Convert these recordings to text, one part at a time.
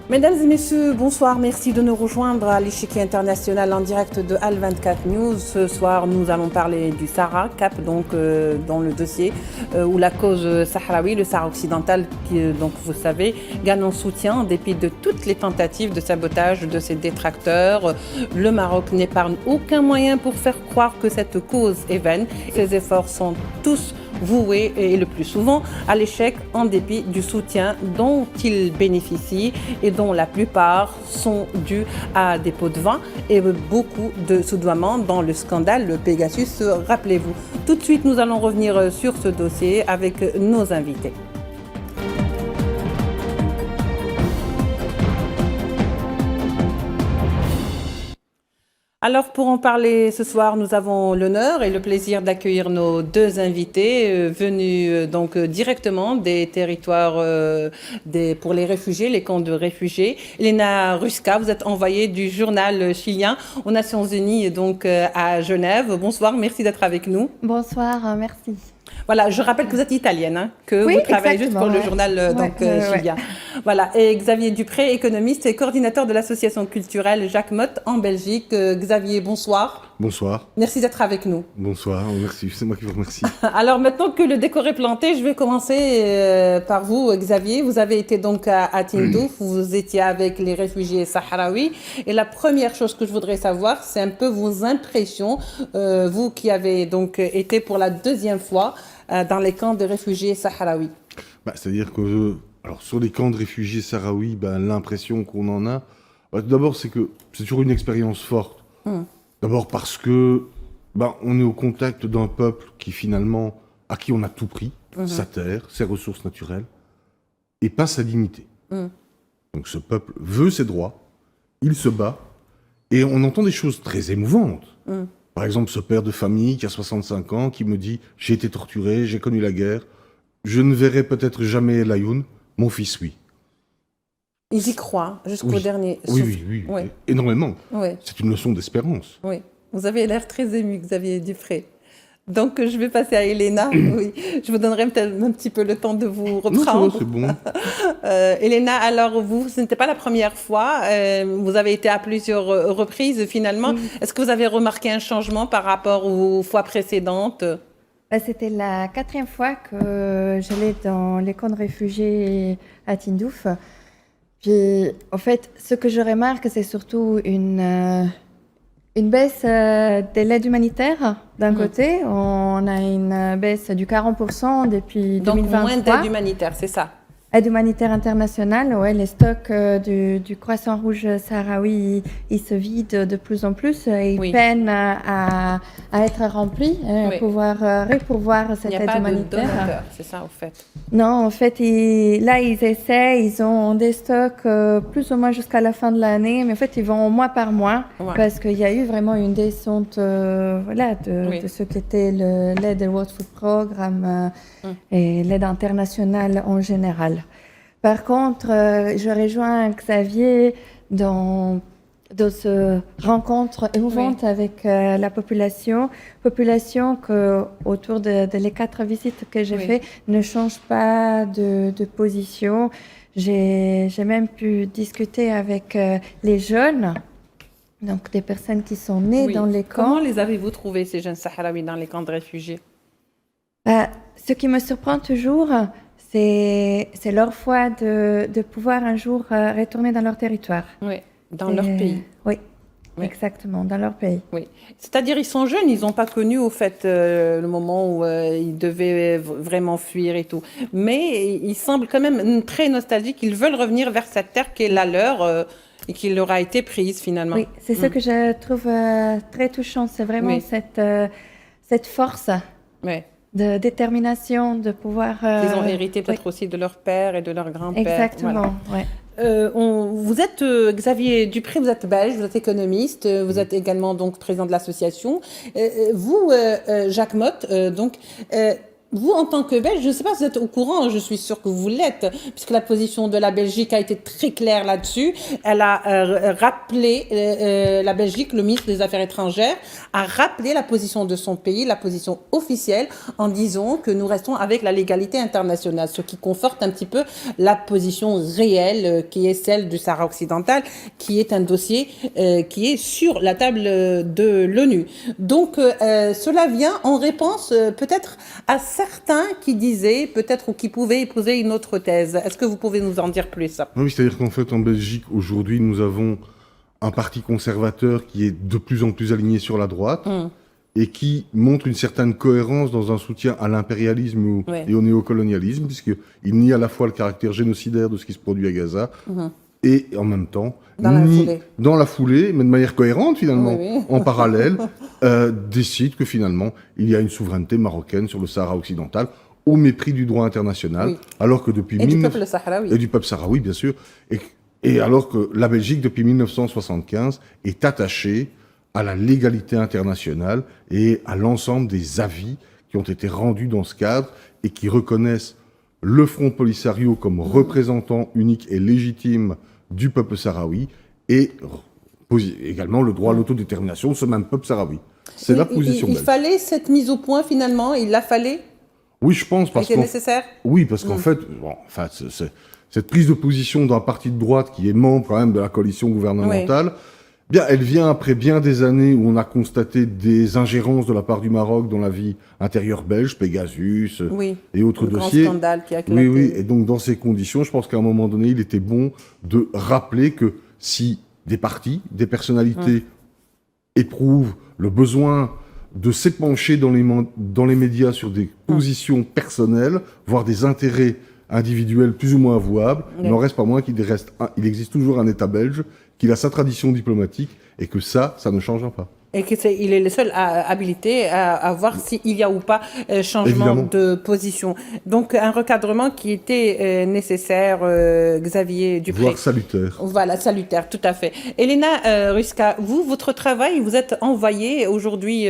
Mesdames et messieurs, bonsoir. Merci de nous rejoindre à l'échiquier international en direct de Al 24 News. Ce soir, nous allons parler du Sahara, cap dans le dossier où la cause sahraoui, le Sahara occidental, qui donc vous savez, gagne en soutien en dépit de toutes les tentatives de sabotage de ses détracteurs. Le Maroc n'épargne aucun moyen pour faire croire que cette cause est vaine. Ses efforts sont tous voué et le plus souvent à l'échec en dépit du soutien dont il bénéficie et dont la plupart sont dus à des pots de vin et beaucoup de soudoiements dans le scandale le Pegasus, rappelez-vous. Tout de suite, nous allons revenir sur ce dossier avec nos invités. Alors pour en parler ce soir, nous avons l'honneur et le plaisir d'accueillir nos deux invités venus donc directement des territoires pour les réfugiés, les camps de réfugiés. Elena Ruska, vous êtes envoyée du journal chilien aux Nations Unies donc à Genève. Bonsoir, merci d'être avec nous. Bonsoir, merci. Voilà, je rappelle que vous êtes italienne, que oui, vous travaillez juste pour le journal chilien. Voilà, et Xavier Dupré, économiste et coordinateur de l'association culturelle Jacques Motte en Belgique. Xavier, bonsoir. Bonsoir. Merci d'être avec nous. Bonsoir, merci, c'est moi qui vous remercie. Alors maintenant que le décor est planté, je vais commencer par vous, Xavier. Vous avez été donc à Tindouf, vous étiez avec les réfugiés sahraouis. Et la première chose que je voudrais savoir, c'est un peu vos impressions, vous qui avez donc été pour la deuxième fois dans les camps de réfugiés sahraouis. C'est-à-dire que sur les camps de réfugiés sahraouis, l'impression qu'on en a, tout d'abord, c'est que c'est toujours une expérience forte. D'abord parce que on est au contact d'un peuple qui finalement, à qui on a tout pris, sa terre, ses ressources naturelles, et pas sa dignité. Donc ce peuple veut ses droits, il se bat, et on entend des choses très émouvantes. Par exemple, ce père de famille qui a 65 ans, qui me dit « J'ai été torturé, j'ai connu la guerre, je ne verrai peut-être jamais Layoun, mon fils, oui ». Ils y croient jusqu'au dernier souffle. Oui, énormément. Oui. C'est une leçon d'espérance. Oui, vous avez l'air très ému, Xavier Dupré. Donc, je vais passer à Elena. Oui, je vous donnerai peut-être un petit peu le temps de vous reprendre. Non, c'est bon. Elena, alors vous, ce n'était pas la première fois. Vous avez été à plusieurs reprises finalement. Est-ce que vous avez remarqué un changement par rapport aux fois précédentes? C'était la 4e fois que j'allais dans les camps de réfugiés à Tindouf. Puis, en fait, ce que je remarque, c'est surtout une baisse de l'aide humanitaire d'un côté. On a une baisse du 40% depuis 2023. Donc, moins d'aide humanitaire, c'est ça? Aide humanitaire internationale, les stocks du Croissant Rouge sahraoui, ils se vident de plus en plus. Ils peinent à être remplis, à pouvoir repourvoir cette aide humanitaire. Il n'y a pas de donateur, c'est ça, au fait? Non, en fait, ils essaient, ils ont des stocks plus ou moins jusqu'à la fin de l'année, mais en fait, ils vont mois par mois, parce qu'il y a eu vraiment une descente de ce qu'était l'aide World Food Programme et l'aide internationale en général. Par contre, je rejoins Xavier dans ce rencontre émouvante avec la population que, autour de les 4 visites que j'ai faites, ne change pas de position. J'ai même pu discuter avec les jeunes, donc des personnes qui sont nées dans les camps. Comment les avez-vous trouvés, ces jeunes Sahraouis, dans les camps de réfugiés? Ce qui me surprend toujours, c'est leur foi de pouvoir un jour retourner dans leur territoire. Oui, dans leur pays. Oui, exactement, dans leur pays. Oui, c'est-à-dire ils sont jeunes, ils n'ont pas connu au fait le moment où ils devaient vraiment fuir et tout. Mais ils semblent quand même très nostalgiques, ils veulent revenir vers cette terre qui est la leur et qui leur a été prise finalement. Oui, c'est ce que je trouve très touchant, c'est vraiment cette force. De détermination, de pouvoir... Ils ont hérité peut-être aussi de leur père et de leur grand-père. Exactement, vous êtes, Xavier Dupré, vous êtes belge, vous êtes économiste, vous êtes également donc président de l'association. Vous, Jacques Motte, vous, en tant que Belge, je ne sais pas si vous êtes au courant, je suis sûre que vous l'êtes, puisque la position de la Belgique a été très claire là-dessus. Elle a rappelé, la Belgique, le ministre des Affaires étrangères, a rappelé la position de son pays, la position officielle, en disant que nous restons avec la légalité internationale, ce qui conforte un petit peu la position réelle qui est celle du Sahara occidental, qui est un dossier qui est sur la table de l'ONU. Donc, cela vient en réponse peut-être à certains qui disaient peut-être ou qui pouvaient épouser une autre thèse. Est-ce que vous pouvez nous en dire plus? Oui, c'est-à-dire qu'en fait, en Belgique, aujourd'hui, nous avons un parti conservateur qui est de plus en plus aligné sur la droite et qui montre une certaine cohérence dans un soutien à l'impérialisme et au néocolonialisme, puisqu'il nie à la fois le caractère génocidaire de ce qui se produit à Gaza et en même temps, dans la foulée, mais de manière cohérente finalement, en parallèle, décide que finalement, il y a une souveraineté marocaine sur le Sahara occidental, au mépris du droit international, alors que depuis... du peuple sahraoui. Et du peuple sahraoui, bien sûr. Et alors que la Belgique, depuis 1975, est attachée à la légalité internationale et à l'ensemble des avis qui ont été rendus dans ce cadre et qui reconnaissent le Front Polisario comme représentant unique et légitime du peuple sahraoui et également le droit à l'autodétermination de ce même peuple sahraoui. C'est la position belge. Il fallait cette mise au point finalement, il l'a fallu? Oui, je pense. C'était nécessaire? Oui, parce qu'en fait, cette prise de position d'un parti de droite qui est membre quand même de la coalition gouvernementale, bien, elle vient après bien des années où on a constaté des ingérences de la part du Maroc dans la vie intérieure belge, Pegasus et autres dossiers. Grand scandale qui a éclaté. Oui. Et donc, dans ces conditions, je pense qu'à un moment donné, il était bon de rappeler que si des partis, des personnalités éprouvent le besoin de s'épancher dans les médias sur des positions personnelles, voire des intérêts individuels plus ou moins avouables, il n'en reste pas moins qu'il existe toujours un État belge, qu'il a sa tradition diplomatique et que ça ne changera pas. Et qu'il est le seul habilité à voir s'il y a ou pas changement de position. Donc, un recadrement qui était nécessaire, Xavier Dupré. Voire salutaire. Voilà, salutaire, tout à fait. Elena Ruska, votre travail, vous êtes envoyée aujourd'hui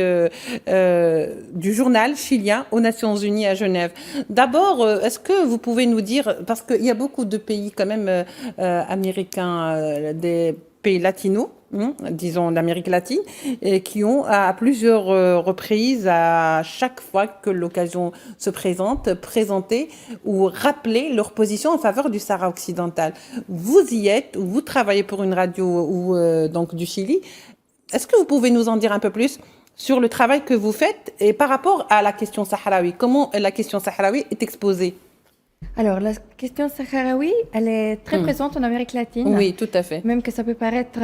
du journal chilien aux Nations Unies à Genève. D'abord, est-ce que vous pouvez nous dire, parce qu'il y a beaucoup de pays quand même américains, des pays latinos, disons d'Amérique latine, qui ont à plusieurs reprises, à chaque fois que l'occasion se présente, présenté ou rappelé leur position en faveur du Sahara occidental. Vous y êtes, vous travaillez pour une radio donc du Chili. Est-ce que vous pouvez nous en dire un peu plus sur le travail que vous faites et par rapport à la question sahraoui? Comment la question sahraoui est exposée? Alors, la question sahraoui, elle est très présente en Amérique latine. Oui, tout à fait. Même que ça peut paraître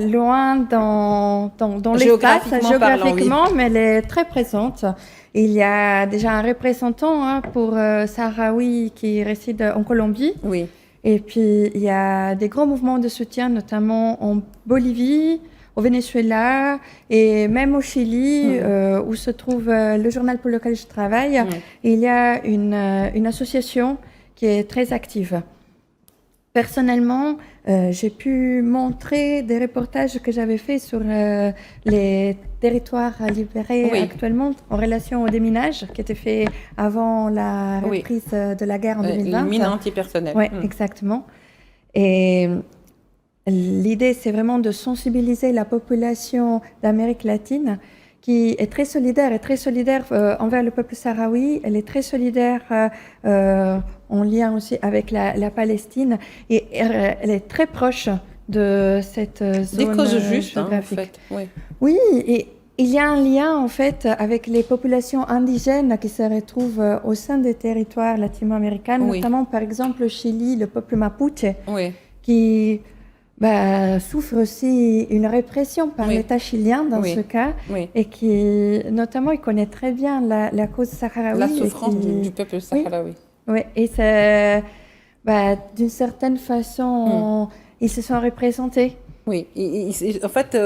loin dans l'espace, géographiquement, mais elle est très présente. Il y a déjà un représentant pour Sahraoui qui réside en Colombie. Oui. Et puis, il y a des grands mouvements de soutien, notamment en Bolivie, au Venezuela et même au Chili, où se trouve le journal pour lequel je travaille. Il y a une association qui est très active. Personnellement, j'ai pu montrer des reportages que j'avais faits sur les territoires libérés actuellement en relation au déminage, qui était fait avant la reprise de la guerre en 2020. Les mines antipersonnelles. Oui, exactement. Et l'idée, c'est vraiment de sensibiliser la population d'Amérique latine qui est très solidaire envers le peuple sahraoui. Elle est très solidaire en lien aussi avec la Palestine et elle est très proche de cette zone des causes justes, géographique. En fait. Oui, et il y a un lien en fait avec les populations indigènes qui se retrouvent au sein des territoires latino-américains, notamment par exemple au Chili, le peuple mapuche, qui souffre aussi une répression par l'État chilien dans ce cas, et qui, notamment, il connaît très bien la cause sahraoui. La souffrance du peuple sahraoui. Oui, et c'est, d'une certaine façon, ils se sont représentés. Oui, en fait,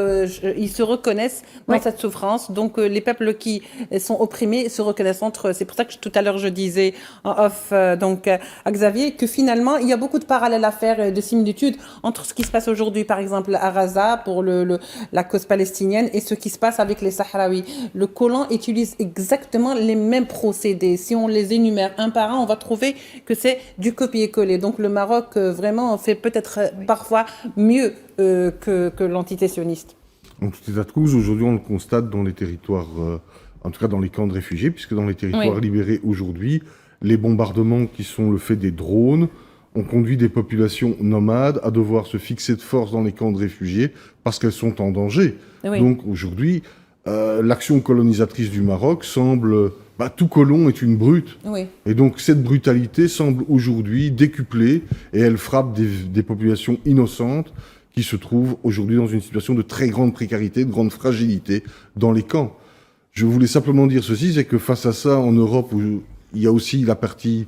ils se reconnaissent dans cette souffrance. Donc, les peuples qui sont opprimés se reconnaissent entre eux. C'est pour ça que tout à l'heure, je disais en off donc, à Xavier que finalement, il y a beaucoup de parallèles à faire, de similitudes entre ce qui se passe aujourd'hui, par exemple, à Gaza pour la cause palestinienne et ce qui se passe avec les Sahraouis. Le Coran utilise exactement les mêmes procédés. Si on les énumère un par un, on va trouver que c'est du copier-coller. Donc, le Maroc, vraiment, fait peut-être parfois mieux que l'entité sioniste. En tout état de cause, aujourd'hui, on le constate dans les territoires, en tout cas dans les camps de réfugiés, puisque dans les territoires libérés aujourd'hui, les bombardements qui sont le fait des drones ont conduit des populations nomades à devoir se fixer de force dans les camps de réfugiés parce qu'elles sont en danger. Donc aujourd'hui, l'action colonisatrice du Maroc semble... tout colon est une brute. Et donc cette brutalité semble aujourd'hui décuplée et elle frappe des populations innocentes qui se trouvent aujourd'hui dans une situation de très grande précarité, de grande fragilité dans les camps. Je voulais simplement dire ceci, c'est que face à ça, en Europe, où il y a aussi la partie,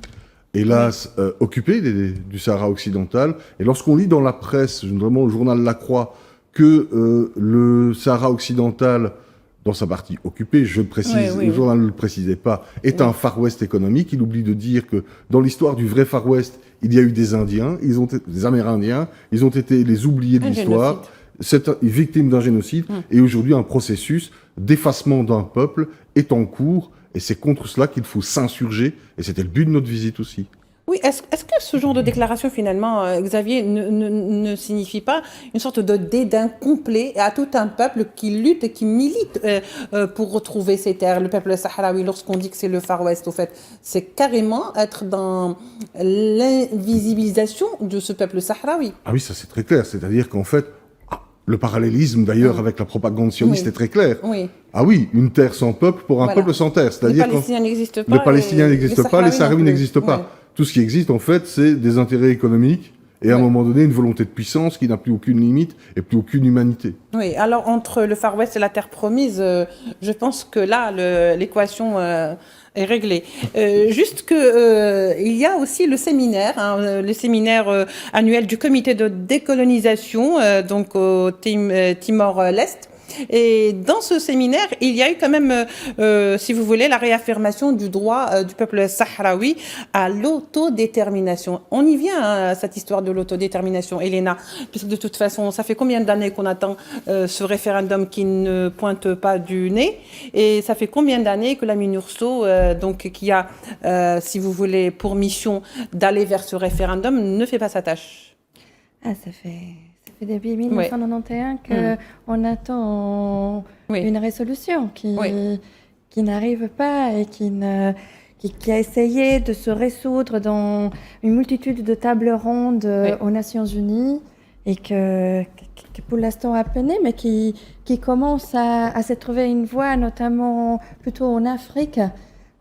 hélas, occupée du Sahara occidental, et lorsqu'on lit dans la presse, notamment le journal La Croix, que le Sahara occidental, dans sa partie occupée, je le précise, le journal ne le précisait pas, est un Far West économique. Il oublie de dire que dans l'histoire du vrai Far West, il y a eu des Indiens, des Amérindiens, ils ont été les oubliés de l'histoire, victimes d'un génocide, et aujourd'hui un processus d'effacement d'un peuple est en cours, et c'est contre cela qu'il faut s'insurger, et c'était le but de notre visite aussi. Oui, est-ce que ce genre de déclaration, finalement, Xavier, ne signifie pas une sorte de dédain complet à tout un peuple qui lutte et qui milite pour retrouver ses terres, le peuple sahraoui, lorsqu'on dit que c'est le Far West, au fait, c'est carrément être dans l'invisibilisation de ce peuple sahraoui. Ah oui, ça c'est très clair, c'est-à-dire qu'en fait, le parallélisme d'ailleurs avec la propagande sioniste est très clair. Ah oui, une terre sans peuple pour un peuple sans terre. C'est-à-dire les Palestiniens n'existent pas. Les Palestiniens n'existent pas, les Sahraouis n'existent pas. Tout ce qui existe, en fait, c'est des intérêts économiques et à un moment donné, une volonté de puissance qui n'a plus aucune limite et plus aucune humanité. Oui, alors entre le Far West et la terre promise, je pense que là, l'équation est réglée. Juste que il y a aussi le séminaire, le séminaire annuel du comité de décolonisation, donc au Timor-Leste. Et dans ce séminaire, il y a eu quand même, si vous voulez, la réaffirmation du droit du peuple sahraoui à l'autodétermination. On y vient à cette histoire de l'autodétermination, Elena, puisque de toute façon, ça fait combien d'années qu'on attend ce référendum qui ne pointe pas du nez, et ça fait combien d'années que la MINURSO, donc qui a, si vous voulez, pour mission d'aller vers ce référendum, ne fait pas sa tâche. Ça fait depuis 1991 qu'on attend une résolution qui n'arrive pas et qui a essayé de se résoudre dans une multitude de tables rondes aux Nations Unies et que pour l'instant a peiné, mais qui commence à se trouver une voie, notamment plutôt en Afrique.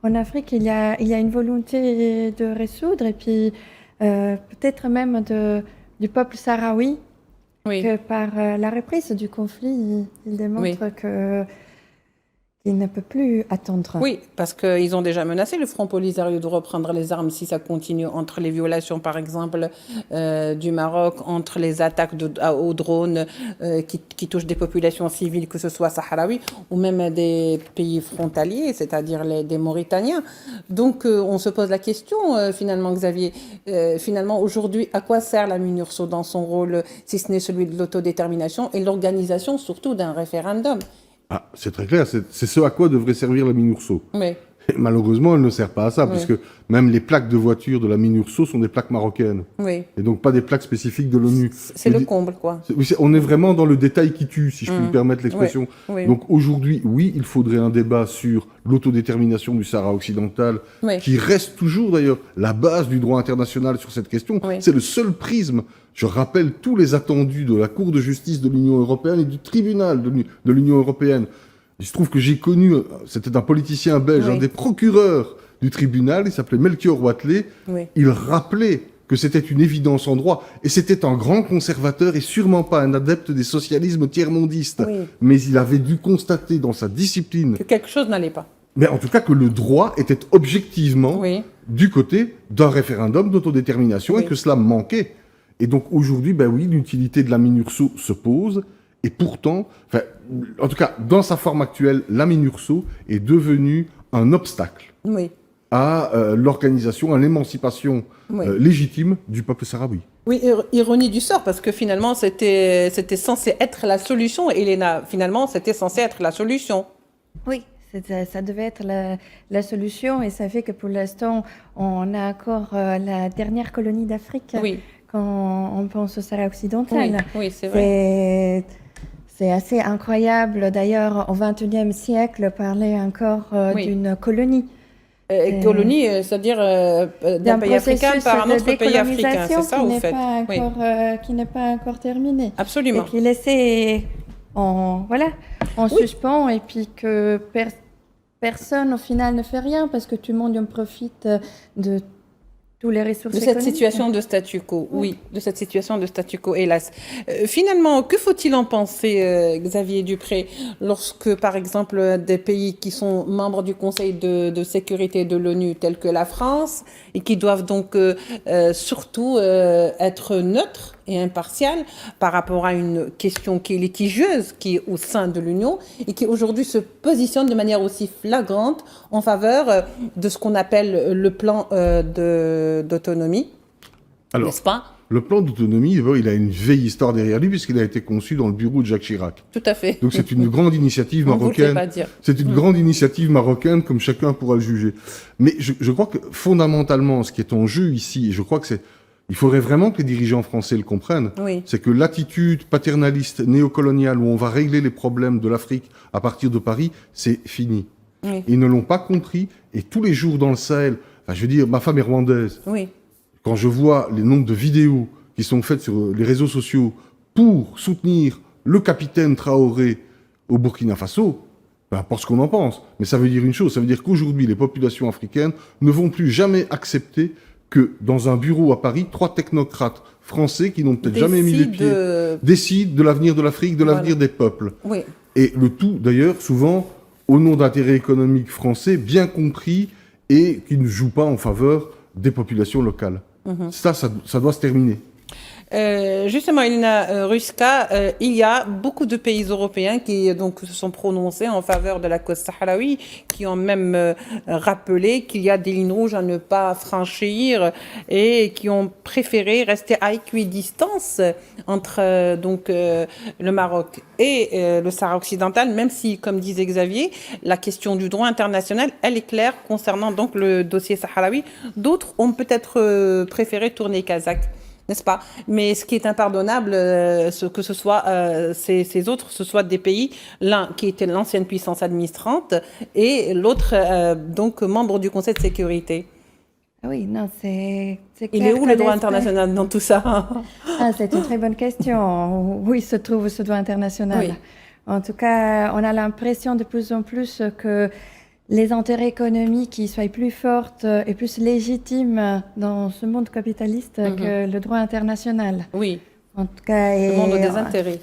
En Afrique, il y a une volonté de résoudre et puis peut-être même du peuple sahraoui. Que par la reprise du conflit, il démontre qu'il ne peut plus attendre. Oui, parce qu'ils ont déjà menacé le Front Polisario de reprendre les armes si ça continue, entre les violations, par exemple, du Maroc, entre les attaques aux drones qui touchent des populations civiles, que ce soit sahraouis ou même des pays frontaliers, c'est-à-dire des Mauritaniens. Donc, on se pose la question, finalement, Xavier, finalement, aujourd'hui, à quoi sert la MINURSO dans son rôle, si ce n'est celui de l'autodétermination et l'organisation, surtout, d'un référendum? C'est très clair, c'est ce à quoi devrait servir la MINURSO. Et malheureusement, elle ne sert pas à ça, puisque même les plaques de voiture de la MINURSO sont des plaques marocaines. Et donc pas des plaques spécifiques de l'ONU. C'est le comble, quoi. On est vraiment dans le détail qui tue, si je puis me permettre l'expression. Donc aujourd'hui, oui, il faudrait un débat sur l'autodétermination du Sahara occidental, qui reste toujours d'ailleurs la base du droit international sur cette question. C'est le seul prisme. Je rappelle tous les attendus de la Cour de justice de l'Union européenne et du tribunal de l'Union européenne. Il se trouve que j'ai connu, c'était un politicien belge, un des procureurs du tribunal, il s'appelait Melchior Watley. Il rappelait que c'était une évidence en droit, et c'était un grand conservateur et sûrement pas un adepte des socialismes tiers-mondistes. Mais il avait dû constater dans sa discipline... que quelque chose n'allait pas. Mais en tout cas que le droit était objectivement du côté d'un référendum d'autodétermination et que cela manquait. Et donc aujourd'hui, ben oui, l'utilité de la MINURSO se pose. Et pourtant, en tout cas, dans sa forme actuelle, la MINURSO est devenue un obstacle à l'organisation, à l'émancipation légitime du peuple sahraoui. Oui, ironie du sort, parce que finalement, c'était censé être la solution. Elena, finalement, c'était censé être la solution. Oui, ça devait être la solution, et ça fait que pour l'instant, on a encore la dernière colonie d'Afrique quand on pense au Sahara occidental. Oui, c'est vrai. C'est assez incroyable, d'ailleurs, au XXIe siècle, parler encore d'une colonie. Colonie, c'est-à-dire d'un pays africain par un autre pays africain, c'est ça, au fait. Qui n'est pas encore terminé. Absolument. Et qui est laissé en suspens, et puis que personne, au final, ne fait rien, parce que tout le monde en profite de tous les ressources économiques. De cette situation de statu quo, de cette situation de statu quo, hélas. Finalement, que faut-il en penser, Xavier Dupré, lorsque, par exemple, des pays qui sont membres du Conseil de sécurité de l'ONU, tels que la France, et qui doivent donc surtout être neutres et impartial par rapport à une question qui est litigieuse, qui est au sein de l'Union, et qui aujourd'hui se positionne de manière aussi flagrante en faveur de ce qu'on appelle le plan d'autonomie, n'est-ce pas ? Le plan d'autonomie, il a une vieille histoire derrière lui, puisqu'il a été conçu dans le bureau de Jacques Chirac. Tout à fait. Donc c'est une grande initiative marocaine. C'est une grande initiative marocaine, comme chacun pourra le juger. Mais je crois que fondamentalement, ce qui est en jeu ici, et je crois que il faudrait vraiment que les dirigeants français le comprennent, c'est que l'attitude paternaliste néocoloniale où on va régler les problèmes de l'Afrique à partir de Paris, c'est fini. Ils ne l'ont pas compris, et tous les jours dans le Sahel, je veux dire, ma femme est rwandaise. Quand je vois les nombres de vidéos qui sont faites sur les réseaux sociaux pour soutenir le capitaine Traoré au Burkina Faso, peu importe ce qu'on en pense, mais ça veut dire une chose, ça veut dire qu'aujourd'hui, les populations africaines ne vont plus jamais accepter que dans un bureau à Paris, 3 technocrates français qui n'ont peut-être jamais mis les pieds décident de l'avenir de l'Afrique, de l'avenir des peuples. Et le tout, d'ailleurs, souvent, au nom d'intérêts économiques français bien compris et qui ne jouent pas en faveur des populations locales. Ça doit se terminer. Justement, Elena Ruska, il y a beaucoup de pays européens qui donc se sont prononcés en faveur de la cause sahraoui, qui ont même rappelé qu'il y a des lignes rouges à ne pas franchir et qui ont préféré rester à équidistance entre donc le Maroc et le Sahara occidental, même si, comme disait Xavier, la question du droit international, elle est claire concernant donc le dossier sahraoui. D'autres ont peut-être préféré tourner kazakh. N'est-ce pas? Mais ce qui est impardonnable, que ce soit ces autres, ce soit des pays, l'un qui était l'ancienne puissance administrante et l'autre donc membre du Conseil de sécurité. Oui, non, c'est clair. Il est où le droit international dans tout ça? C'est une très bonne question. Où il se trouve ce droit international? En tout cas, on a l'impression de plus en plus que les intérêts économiques qui soient plus fortes et plus légitimes dans ce monde capitaliste que le droit international. En tout cas, le monde des intérêts.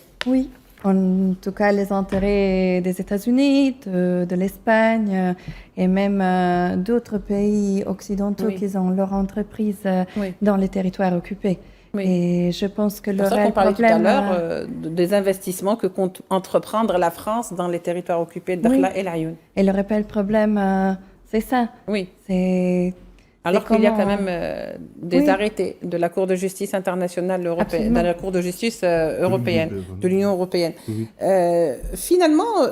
En tout cas, les intérêts des États-Unis, de l'Espagne et même d'autres pays occidentaux qui ont leur entreprise dans les territoires occupés. Et je pense que le réel problème... parlait tout à l'heure des investissements que compte entreprendre la France dans les territoires occupés de Dakhla et l'Ayoun. Et le réel problème, c'est ça. Alors qu'il y a quand même des arrêtés de la Cour de justice internationale européenne, de la Cour de justice européenne, de l'Union européenne. Finalement,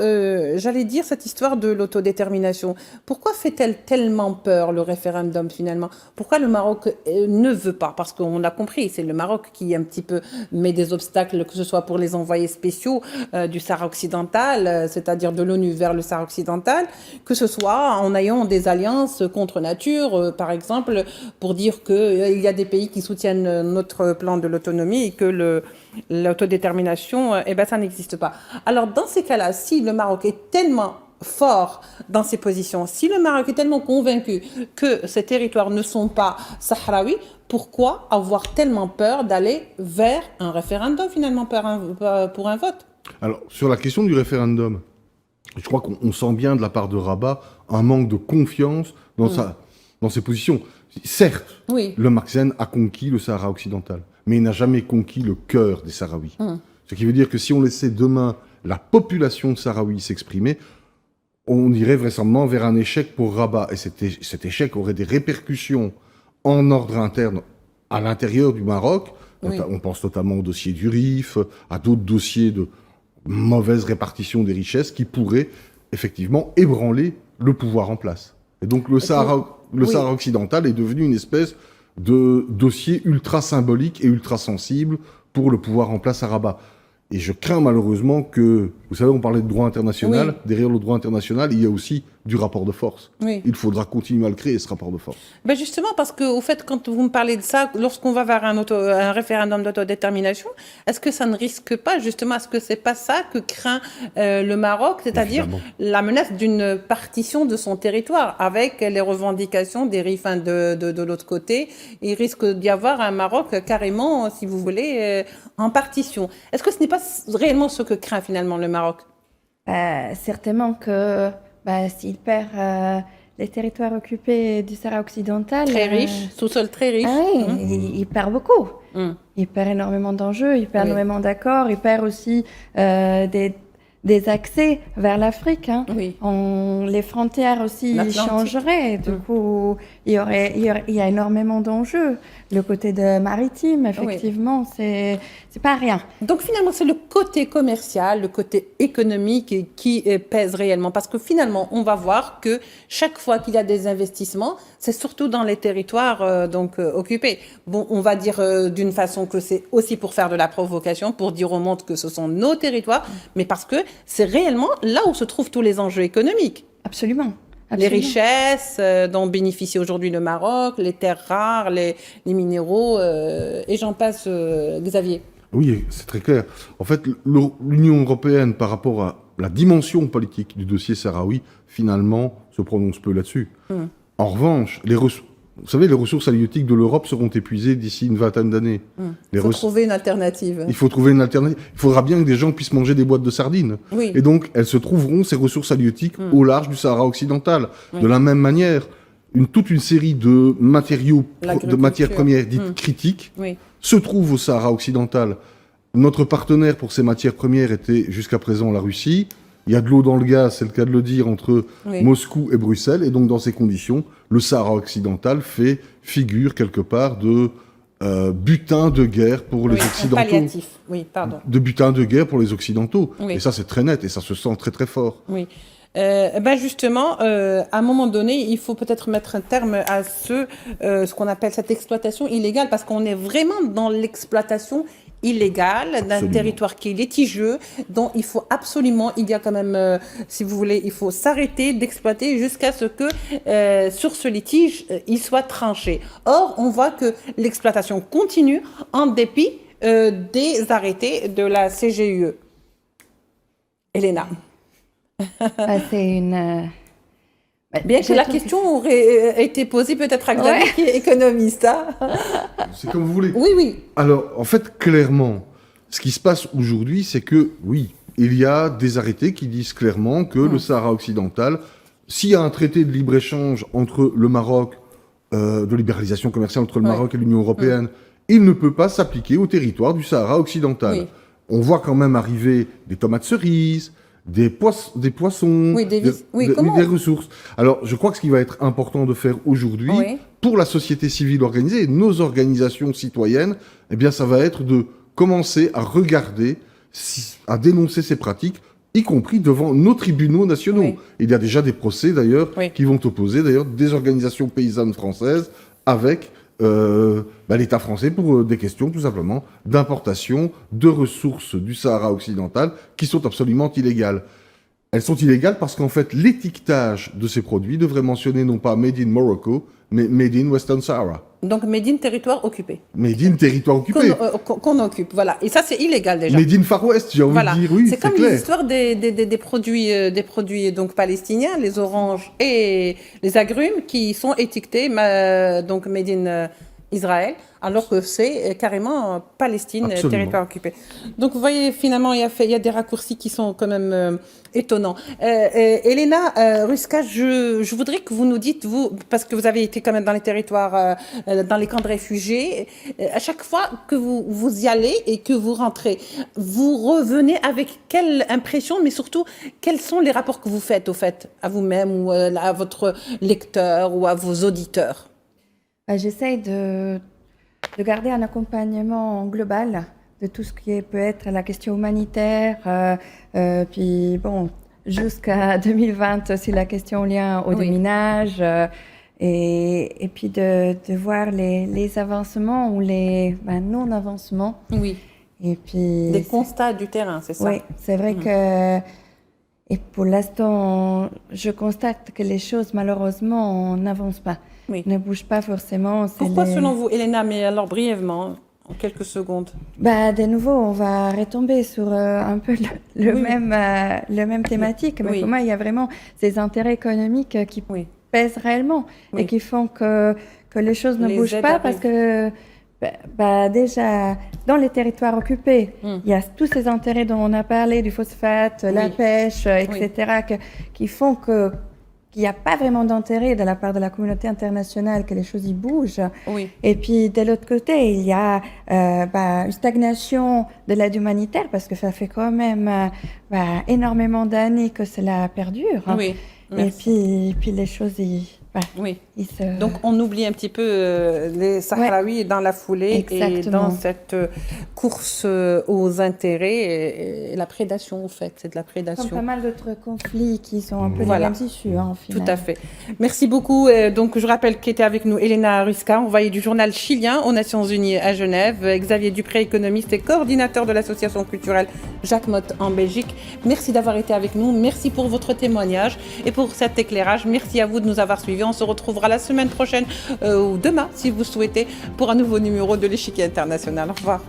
j'allais dire cette histoire de l'autodétermination. Pourquoi fait-elle tellement peur, le référendum, finalement? Pourquoi le Maroc ne veut pas? Parce qu'on a compris, c'est le Maroc qui un petit peu met des obstacles, que ce soit pour les envoyés spéciaux du Sahara occidental, c'est-à-dire de l'ONU vers le Sahara occidental, que ce soit en ayant des alliances contre nature, par exemple, pour dire qu'il y a des pays qui soutiennent notre plan de l'autonomie et que l'autodétermination, ça n'existe pas. Alors, dans ces cas-là, si le Maroc est tellement fort dans ses positions, si le Maroc est tellement convaincu que ces territoires ne sont pas sahraouis, pourquoi avoir tellement peur d'aller vers un référendum, finalement, pour un vote? Alors, sur la question du référendum, je crois qu'on sent bien de la part de Rabat un manque de confiance dans ses positions. Certes, le Mark-Zen a conquis le Sahara occidental, mais il n'a jamais conquis le cœur des Sahraouis. Ce qui veut dire que si on laissait demain la population sahraoui s'exprimer, on irait vraisemblablement vers un échec pour Rabat. Et cet échec aurait des répercussions en ordre interne à l'intérieur du Maroc. On pense notamment au dossier du Rif, à d'autres dossiers de mauvaise répartition des richesses qui pourraient effectivement ébranler le pouvoir en place. Et donc le Sahara occidental est devenu une espèce de dossier ultra symbolique et ultra sensible pour le pouvoir en place à Rabat. Et je crains malheureusement que, vous savez, on parlait de droit international, derrière le droit international, il y a aussi du rapport de force. Il faudra continuer à le créer, ce rapport de force. Ben justement, parce que, au fait, quand vous me parlez de ça, lorsqu'on va vers un référendum d'autodétermination, est-ce que ça ne risque pas, justement, est-ce que c'est pas ça que craint le Maroc, c'est-à-dire la menace d'une partition de son territoire, avec les revendications des riverains de l'autre côté? Il risque d'y avoir un Maroc carrément, si vous voulez, en partition. Est-ce que ce n'est pas réellement ce que craint finalement le Maroc? Certainement que s'il perd les territoires occupés du Sahara occidental... Très riche, sous-sol très riche. Il perd beaucoup. Il perd énormément d'enjeux, il perd énormément d'accords, il perd aussi des accès vers l'Afrique. Les frontières aussi changeraient. Du coup, il y a énormément d'enjeux. Le côté maritime, effectivement, c'est pas rien. Donc finalement, c'est le côté commercial, le côté économique qui pèse réellement. Parce que finalement, on va voir que chaque fois qu'il y a des investissements, c'est surtout dans les territoires occupés. Bon, on va dire d'une façon que c'est aussi pour faire de la provocation, pour dire au monde que ce sont nos territoires, mais parce que c'est réellement là où se trouvent tous les enjeux économiques. Absolument. Les richesses dont bénéficie aujourd'hui le Maroc, les terres rares, les minéraux, et j'en passe, Xavier. Oui, c'est très clair. En fait, l'Union européenne, par rapport à la dimension politique du dossier sahraoui, finalement, se prononce peu là-dessus. En revanche, vous savez, les ressources halieutiques de l'Europe seront épuisées d'ici une vingtaine d'années. Il faut trouver une alternative. Il faut trouver une alternative. Il faudra bien que des gens puissent manger des boîtes de sardines. Et donc, elles se trouveront, ces ressources halieutiques, au large du Sahara occidental. De la même manière, toute une série de matières premières dites critiques se trouvent au Sahara occidental. Notre partenaire pour ces matières premières était jusqu'à présent la Russie. Il y a de l'eau dans le gaz, c'est le cas de le dire, entre Moscou et Bruxelles. Et donc, dans ces conditions, le Sahara occidental fait figure, quelque part, de butin de guerre pour les Occidentaux. Palliatif, de butin de guerre pour les Occidentaux. Et ça, c'est très net et ça se sent très, très fort. Justement, à un moment donné, il faut peut-être mettre un terme à ce qu'on appelle cette exploitation illégale, parce qu'on est vraiment dans l'exploitation illégale d'un territoire qui est litigieux, dont il faut absolument, il y a quand même, si vous voulez, il faut s'arrêter d'exploiter jusqu'à ce que sur ce litige, il soit tranché. Or, on voit que l'exploitation continue en dépit des arrêtés de la CGUE. Elena. C'est une... Bien que la question aurait été posée peut-être à Xavier qui est économiste. C'est comme vous voulez. Oui. Alors, en fait, clairement, ce qui se passe aujourd'hui, c'est que, il y a des arrêtés qui disent clairement que le Sahara occidental, s'il y a un traité de libre-échange entre le Maroc, de libéralisation commerciale entre le Maroc et l'Union européenne, il ne peut pas s'appliquer au territoire du Sahara occidental. On voit quand même arriver des tomates cerises, des poissons, des ressources. Alors, je crois que ce qui va être important de faire aujourd'hui, pour la société civile organisée et nos organisations citoyennes, eh bien, ça va être de commencer à regarder, à dénoncer ces pratiques, y compris devant nos tribunaux nationaux. Il y a déjà des procès, d'ailleurs, qui vont opposer, d'ailleurs, des organisations paysannes françaises avec l'État français pour des questions, tout simplement, d'importation de ressources du Sahara occidental qui sont absolument illégales. Elles sont illégales parce qu'en fait, l'étiquetage de ces produits devrait mentionner non pas Made in Morocco, mais Made in Western Sahara. Donc Made in territoire occupé. Made in territoire occupé. Qu'on occupe, voilà. Et ça, c'est illégal déjà. Made in Far West, j'ai envie de dire, c'est comme l'histoire des produits donc palestiniens, les oranges et les agrumes qui sont étiquetés donc Made in Israël, alors que c'est carrément Palestine, Absolument. territoire occupé. Donc vous voyez, finalement, il y a des raccourcis qui sont quand même étonnants. Elena Ruska, je voudrais que vous nous dites, vous, parce que vous avez été quand même dans les territoires, dans les camps de réfugiés, à chaque fois que vous y allez et que vous rentrez, vous revenez avec quelle impression, mais surtout, quels sont les rapports que vous faites, au fait, à vous-même ou à votre lecteur ou à vos auditeurs? J'essaye de garder un accompagnement global de tout ce qui peut être la question humanitaire, puis bon, jusqu'à 2020, aussi la question liée au déminage, et puis de voir les avancements ou les non-avancements. Oui. Et puis, des constats du terrain, c'est ça? Oui, c'est vrai que... Et pour l'instant, je constate que les choses, malheureusement, n'avancent pas. Oui. Ne bouge pas forcément. Pourquoi selon vous, Elena, mais alors brièvement, en quelques secondes? De nouveau, on va retomber sur un peu le même thématique. Mais pour moi, il y a vraiment ces intérêts économiques qui pèsent réellement et qui font que les choses ne bougent pas parce que déjà, dans les territoires occupés, il y a tous ces intérêts dont on a parlé, du phosphate, la pêche, etc., qui font qu'il n'y a pas vraiment d'intérêt de la part de la communauté internationale que les choses y bougent. Oui. Et puis, de l'autre côté, il y a une stagnation de l'aide humanitaire parce que ça fait quand même énormément d'années que cela perdure. Oui. Et puis les choses oui. Donc on oublie un petit peu les Sahraouis dans la foulée. Exactement. Et dans cette course aux intérêts et la prédation, en fait, c'est de la prédation. Comme pas mal d'autres conflits qui sont un peu les mêmes issues, en final. Tout à fait. Merci beaucoup. Donc je rappelle qu'était avec nous Elena Ruska, envoyée du journal chilien aux Nations Unies à Genève, Xavier Dupré, économiste et coordinateur de l'association culturelle Jacques Motte en Belgique. Merci d'avoir été avec nous. Merci pour votre témoignage et pour cet éclairage. Merci à vous de nous avoir suivis. On se retrouvera la semaine prochaine ou demain, si vous souhaitez, pour un nouveau numéro de l'Échiquier International. Au revoir.